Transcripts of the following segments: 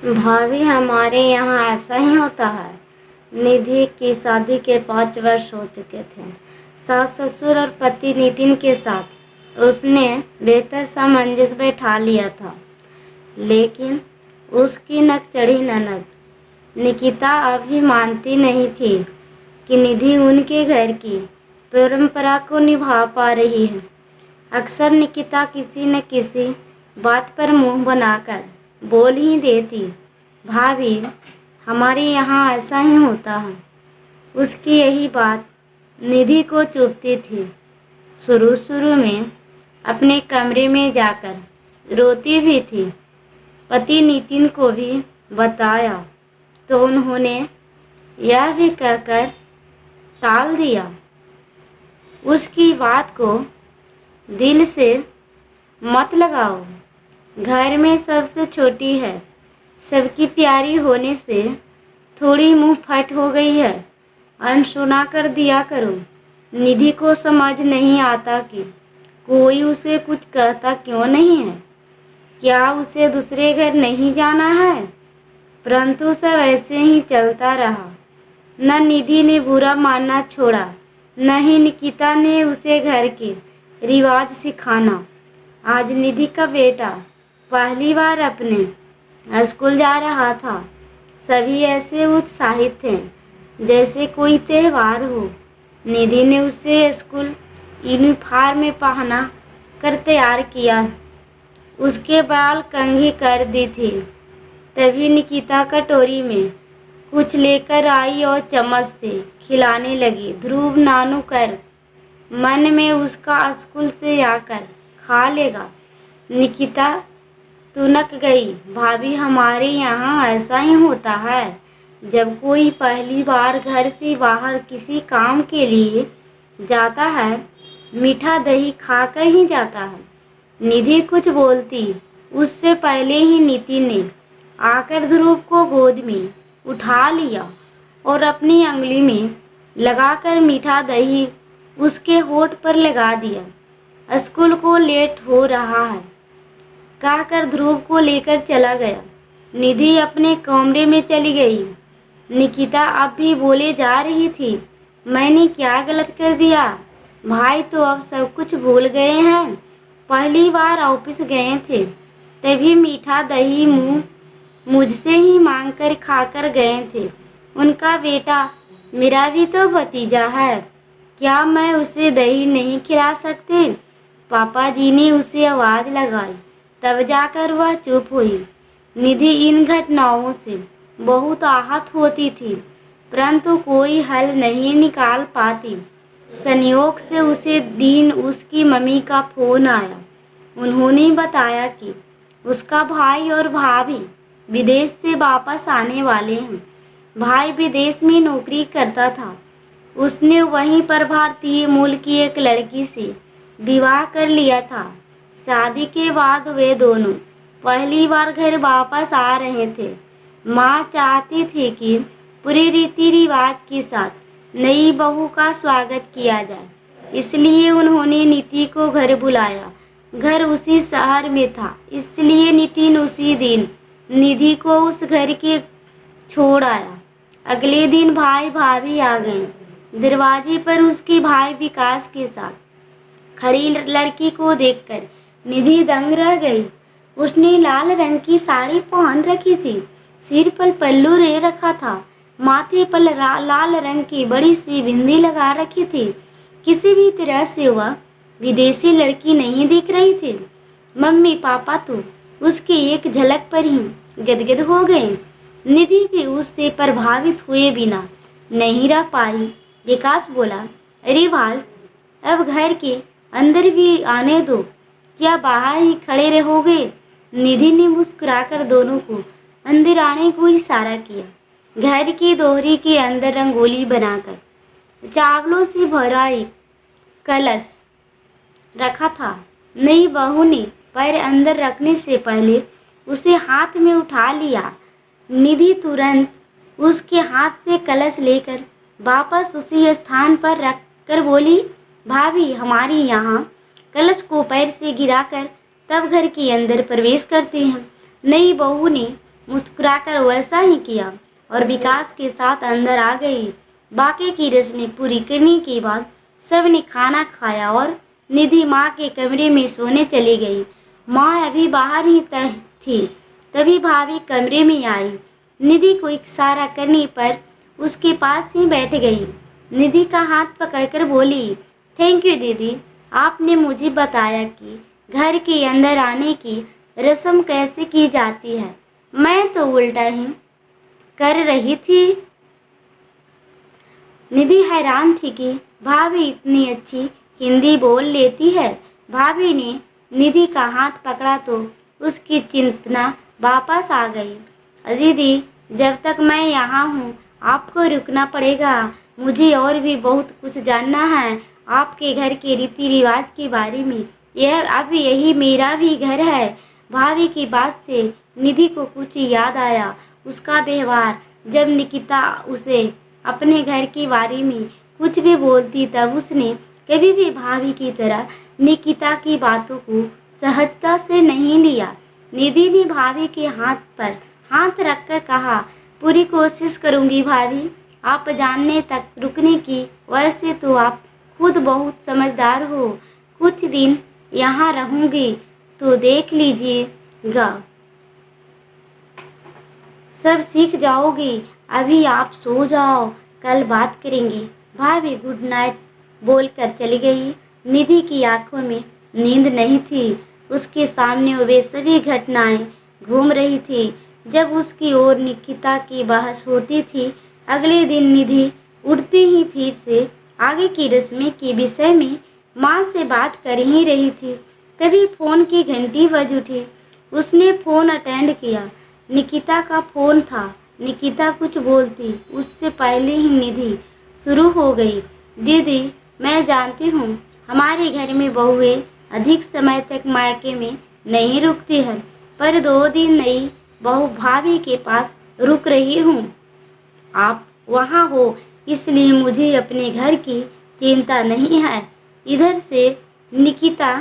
भाभी हमारे यहाँ ऐसा ही होता है। निधि की शादी के 5 वर्ष हो चुके थे। सास ससुर और पति नितिन के साथ उसने बेहतर सामंजस्य बैठा लिया था, लेकिन उसकी नकचढ़ी ननद निकिता अभी मानती नहीं थी कि निधि उनके घर की परंपरा को निभा पा रही है। अक्सर निकिता किसी न किसी बात पर मुंह बनाकर बोल ही देती, भाभी हमारे यहाँ ऐसा ही होता है। उसकी यही बात निधि को चुभती थी। शुरू शुरू में अपने कमरे में जाकर रोती भी थी। पति नितिन को भी बताया तो उन्होंने यह भी कहकर टाल दिया, उसकी बात को दिल से मत लगाओ। घर में सबसे छोटी है, सबकी प्यारी होने से थोड़ी मुंह फट हो गई है, अनसुना कर दिया करो। निधि को समझ नहीं आता कि कोई उसे कुछ कहता क्यों नहीं है। क्या उसे दूसरे घर नहीं जाना है? परंतु सब ऐसे ही चलता रहा। न निधि ने बुरा मानना छोड़ा, न ही निकिता ने उसे घर के रिवाज सिखाना। आज निधि का बेटा पहली बार अपने स्कूल जा रहा था। सभी ऐसे उत्साहित थे जैसे कोई त्यौहार हो। निधि ने उसे स्कूल यूनिफॉर्म में पहना कर तैयार किया, उसके बाल कंघी कर दी थी। तभी निकिता कटोरी में कुछ लेकर आई और चम्मच से खिलाने लगी। ध्रुव नानू कर मन में उसका स्कूल से आकर खा लेगा। निकिता तुनक गई, भाभी हमारे यहाँ ऐसा ही होता है। जब कोई पहली बार घर से बाहर किसी काम के लिए जाता है, मीठा दही खाकर ही जाता है। निधि कुछ बोलती उससे पहले ही नितिन ने आकर ध्रुव को गोद में उठा लिया और अपनी अंगुली में लगाकर मीठा दही उसके होठ पर लगा दिया। स्कूल को लेट हो रहा है कहकर ध्रुव को लेकर चला गया। निधि अपने कमरे में चली गई। निकिता अब भी बोले जा रही थी, मैंने क्या गलत कर दिया? भाई तो अब सब कुछ भूल गए हैं। पहली बार ऑफिस गए थे तभी मीठा दही मुझसे ही मांग कर खाकर गए थे। उनका बेटा मेरा भी तो भतीजा है, क्या मैं उसे दही नहीं खिला सकते? पापा जी ने उसे आवाज़ लगाई, तब जाकर वह चुप हुई। निधि इन घटनाओं से बहुत आहत होती थी, परंतु कोई हल नहीं निकाल पाती। संयोग से उसे दिन उसकी मम्मी का फोन आया। उन्होंने बताया कि उसका भाई और भाभी विदेश से वापस आने वाले हैं। भाई विदेश में नौकरी करता था। उसने वहीं पर भारतीय मूल की एक लड़की से विवाह कर लिया था। शादी के बाद वे दोनों पहली बार घर वापस आ रहे थे। माँ चाहती थी कि पूरे रीति रिवाज के साथ नई बहू का स्वागत किया जाए, इसलिए उन्होंने नीति को घर बुलाया। घर उसी शहर में था, इसलिए नितिन उसी दिन निधि को उस घर के छोड़ आया। अगले दिन भाई भाभी आ गए। दरवाजे पर उसके भाई विकास के साथ खड़ी लड़की को देखकर निधि दंग रह गई। उसने लाल रंग की साड़ी पहन रखी थी, सिर पर पल्लू ले रखा था, माथे पर लाल रंग की बड़ी सी बिंदी लगा रखी थी। किसी भी तरह से वह विदेशी लड़की नहीं दिख रही थी। मम्मी पापा तो उसकी एक झलक पर ही गदगद हो गए। निधि भी उससे प्रभावित हुए बिना नहीं रह पाई। विकास बोला, अरे भाई अब घर के अंदर भी आने दो, क्या बाहर ही खड़े रहोगे? निधि ने मुस्कुराकर दोनों को अंदर आने को इशारा किया। घर की दोहरी के अंदर रंगोली बनाकर चावलों से भरा एक कलश रखा था। नई बहू ने पैर अंदर रखने से पहले उसे हाथ में उठा लिया। निधि तुरंत उसके हाथ से कलश लेकर वापस उसी स्थान पर रख कर बोली, भाभी हमारी यहाँ कलश को पैर से गिराकर तब घर के अंदर प्रवेश करते हैं। नई बहू ने मुस्कुराकर वैसा ही किया और विकास के साथ अंदर आ गई। बाकी की रस्में पूरी करने के बाद सबने खाना खाया और निधि माँ के कमरे में सोने चली गई। माँ अभी बाहर ही थी, तभी भाभी कमरे में आई। निधि को इशारा करने पर उसके पास ही बैठ गई। निधि का हाथ पकड़कर बोली, थैंक यू दीदी, आपने मुझे बताया कि घर के अंदर आने की रस्म कैसे की जाती है। मैं तो उल्टा ही कर रही थी। निधि हैरान थी कि भाभी इतनी अच्छी हिंदी बोल लेती है। भाभी ने निधि का हाथ पकड़ा तो उसकी चिंतना वापस आ गई। दीदी, जब तक मैं यहाँ हूँ आपको रुकना पड़ेगा। मुझे और भी बहुत कुछ जानना है आपके घर के रीति रिवाज के बारे में। अब यही मेरा भी घर है। भाभी की बात से निधि को कुछ याद आया। उसका व्यवहार, जब निकिता उसे अपने घर के बारे में कुछ भी बोलती तब उसने कभी भी भाभी की तरह निकिता की बातों को सहजता से नहीं लिया। निधि ने भाभी के हाथ पर हाथ रखकर कहा, पूरी कोशिश करूंगी भाभी, आप जानने तक रुकने की। वैसे तो आप खुद बहुत समझदार हो। कुछ दिन यहाँ रहूंगी तो देख लीजिएगा, सब सीख जाओगी। अभी आप सो जाओ, कल बात करेंगे। भाभी गुड नाइट बोलकर चली गई। निधि की आंखों में नींद नहीं थी। उसके सामने वे सभी घटनाएं घूम रही थी जब उसकी और निकिता की बहस होती थी। अगले दिन निधि उठते ही फिर से आगे की रस्में के विषय में माँ से बात कर ही रही थी, तभी फोन की घंटी बज उठी। उसने फोन अटेंड किया। निकिता का फोन था। निकिता कुछ बोलती उससे पहले ही निधि शुरू हो गई, दीदी, मैं जानती हूँ हमारे घर में बहुएं अधिक समय तक मायके में नहीं रुकती है, पर 2 दिन नई बहू भाभी के पास रुक रही हूँ। आप वहाँ हो इसलिए मुझे अपने घर की चिंता नहीं है। इधर से निकिता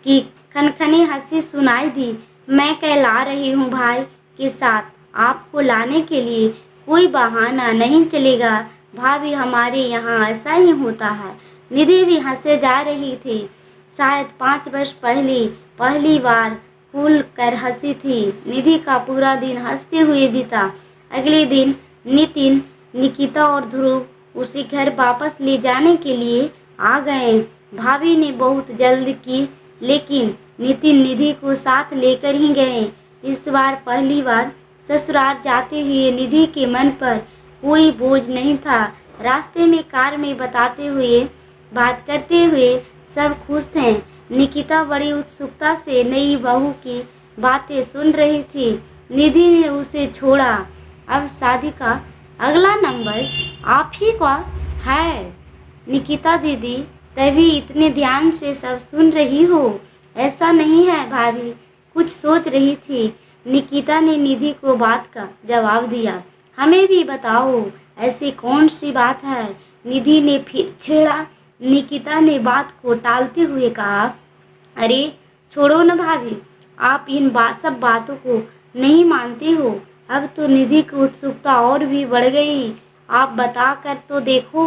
की खनखनी हंसी सुनाई दी। मैं कल आ रही हूँ भाई के साथ, आपको लाने के लिए कोई बहाना नहीं चलेगा। भाभी, हमारे यहाँ ऐसा ही होता है। निधि भी हंसे जा रही थी। शायद 5 वर्ष पहले पहली बार खुल कर हंसी थी। निधि का पूरा दिन हंसते हुए बीता। अगले दिन नितिन, निकिता और ध्रुव उसे घर वापस ले जाने के लिए आ गए। भाभी ने बहुत जल्द की, लेकिन नितिन निधि को साथ लेकर ही गए। इस बार पहली बार ससुराल जाते हुए निधि के मन पर कोई बोझ नहीं था। रास्ते में कार में बात करते हुए सब खुश थे। निकिता बड़ी उत्सुकता से नई बहू की बातें सुन रही थी। निधि ने उसे छोड़ा। अब शादी का अगला नंबर आप ही का है निकिता दीदी, तभी इतने ध्यान से सब सुन रही हो। ऐसा नहीं है भाभी, कुछ सोच रही थी। निकिता ने निधि को बात का जवाब दिया। हमें भी बताओ, ऐसी कौन सी बात है? निधि ने फिर छेड़ा। निकिता ने बात को टालते हुए कहा, अरे छोड़ो न भाभी, आप इन सब बातों को नहीं मानती हो। अब तो निधि की उत्सुकता और भी बढ़ गई। आप बता कर तो देखो।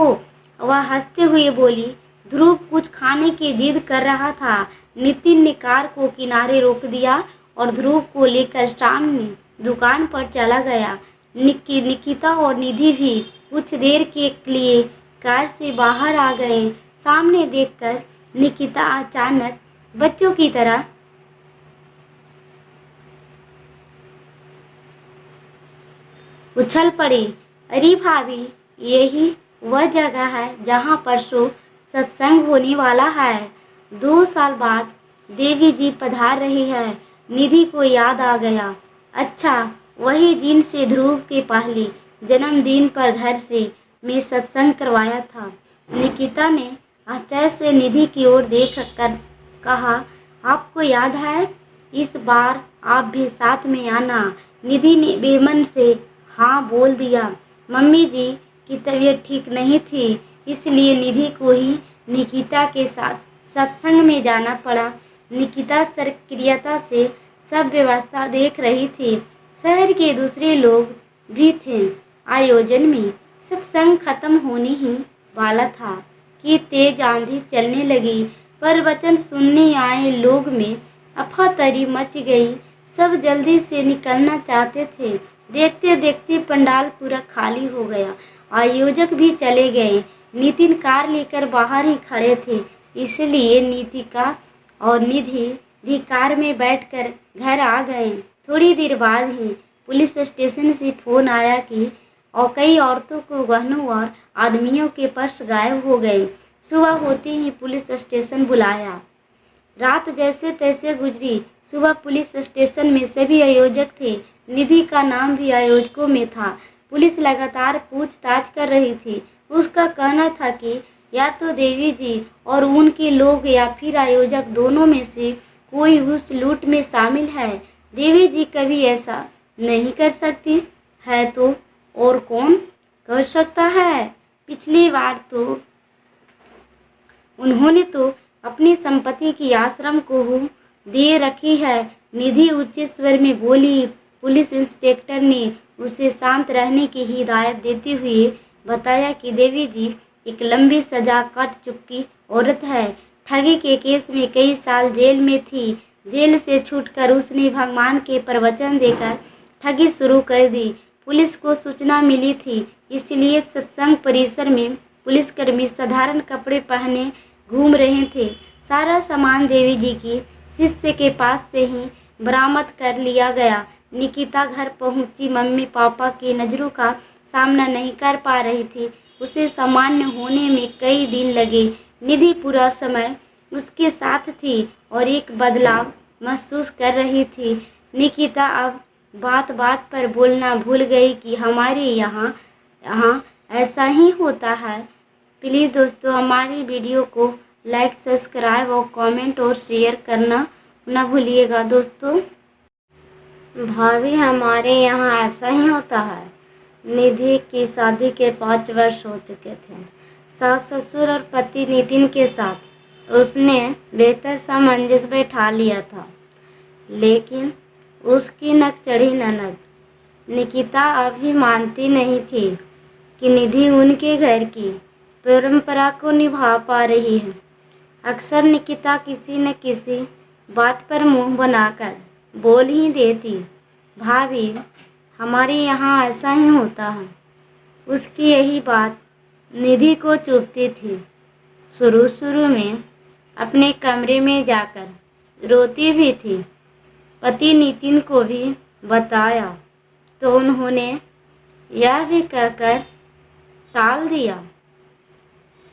वह हंसते हुए बोली। ध्रुव कुछ खाने की जिद कर रहा था। नितिन ने कार को किनारे रोक दिया और ध्रुव को लेकर सामने दुकान पर चला गया। निकिता और निधि भी कुछ देर के लिए कार से बाहर आ गए। सामने देखकर निकिता अचानक बच्चों की तरह उछल पड़ी। अरे भाभी, यही वह जगह है जहाँ परसों सत्संग होने वाला है। 2 साल बाद देवी जी पधार रही है। निधि को याद आ गया। अच्छा, वही जिनसे ध्रुव के पहले जन्मदिन पर घर से मैं सत्संग करवाया था। निकिता ने आश्चर्य से निधि की ओर देख कर कहा, आपको याद है? इस बार आप भी साथ में आना। निधि ने बेमन से हाँ बोल दिया। मम्मी जी की तबीयत ठीक नहीं थी, इसलिए निधि को ही निकिता के साथ सत्संग में जाना पड़ा। निकिता सक्रियता से सब व्यवस्था देख रही थी। शहर के दूसरे लोग भी थे। आयोजन में सत्संग खत्म होने ही वाला था कि तेज आंधी चलने लगी। प्रवचन सुनने आए लोग में अफरा-तरी मच गई। सब जल्दी से निकलना चाहते थे। देखते देखते पंडाल पूरा खाली हो गया। आयोजक भी चले गए। नितिन कार लेकर बाहर ही खड़े थे, इसलिए नीतिका और निधि भी कार में बैठकर घर आ गए। थोड़ी देर बाद ही पुलिस स्टेशन से फोन आया कि कई औरतों को गहनों और आदमियों के पर्स गायब हो गए। सुबह होते ही पुलिस स्टेशन बुलाया। रात जैसे तैसे गुजरी। सुबह पुलिस स्टेशन में सभी आयोजक थे। निधि का नाम भी आयोजकों में था। पुलिस लगातार पूछताछ कर रही थी। उसका कहना था कि या तो देवी जी और उनके लोग या फिर आयोजक दोनों में से कोई उस लूट में शामिल है। देवी जी कभी ऐसा नहीं कर सकती है तो और कौन कर सकता है? पिछली बार तो उन्होंने तो अपनी संपत्ति की आश्रम को दे रखी है। निधि उच्च स्वर में बोली। पुलिस इंस्पेक्टर ने उसे शांत रहने की हिदायत देते हुए बताया कि देवी जी एक लंबी सजा काट चुकी औरत है। ठगी के केस में कई साल जेल में थी। जेल से छूटकर उसने भगवान के प्रवचन देकर ठगी शुरू कर दी। पुलिस को सूचना मिली थी, इसलिए सत्संग परिसर में पुलिसकर्मी साधारण कपड़े पहने घूम रहे थे। सारा सामान देवी जी की शिष्य के पास से ही बरामद कर लिया गया। निकिता घर पहुंची। मम्मी पापा की नज़रों का सामना नहीं कर पा रही थी। उसे सामान्य होने में कई दिन लगे। निधि पूरा समय उसके साथ थी और एक बदलाव महसूस कर रही थी। निकिता अब बात बात पर बोलना भूल गई कि हमारे यहाँ ऐसा ही होता है। प्लीज़ दोस्तों हमारी वीडियो को लाइक, सब्सक्राइब और कमेंट और शेयर करना ना भूलिएगा दोस्तों। भाभी हमारे यहाँ ऐसा ही होता है। निधि की शादी के 5 वर्ष हो चुके थे। सास ससुर और पति नितिन के साथ उसने बेहतर सामंजस्य बैठा लिया था, लेकिन उसकी नक चढ़ी ननद निकिता अभी मानती नहीं थी कि निधि उनके घर की परंपरा को निभा पा रही है। अक्सर निकिता किसी न किसी बात पर मुंह बनाकर बोल ही देती, भाभी हमारे यहाँ ऐसा ही होता है। उसकी यही बात निधि को चुभती थी। शुरू में अपने कमरे में जाकर रोती भी थी। पति नितिन को भी बताया तो उन्होंने यह भी कहकर टाल दिया।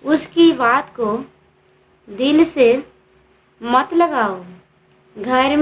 उसकी बात को दिल से मत लगाओ। घर में